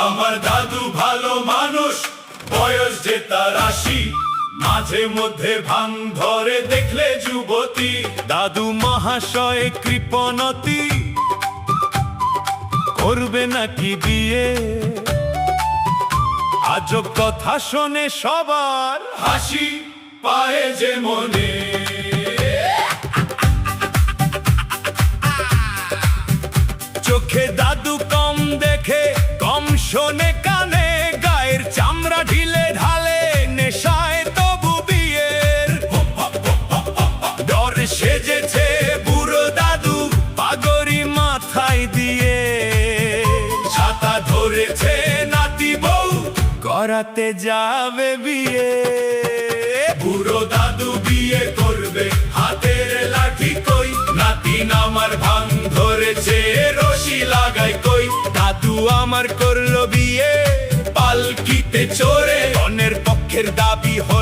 আমার দাদু ভালো মানুষ, বয়স যে তার ৮০, মাঝে মধ্যে ভাঙ ধরে দেখলে যুবতী। দাদু মহাশয় কৃপণতি করবে নাকি বিয়ে? আজব কথা শোনে সবার হাসি পায়ে যে মনে। চোখে দাদু কম দেখে, কম শোনে কানে, গায়ের চামড়া ঢিলে ঢালে, নেশায় তবু বিয়ের ডর সেজেছে বুড়ো দাদু, পাগড়ি মাথায় দিয়ে। ছাতা ধরেছে নাতি বউ, করাতে যাবে বিয়ে। বুড়ো দাদু বিয়ে করবে, হাতের লাঠি কই, নাতি আমার ভাঙ ধরেছে, রশি লাগাই কই। দাদু আমার করলো বিয়ে পালকিতে চড়ে, কনের পক্ষের দাবি হলো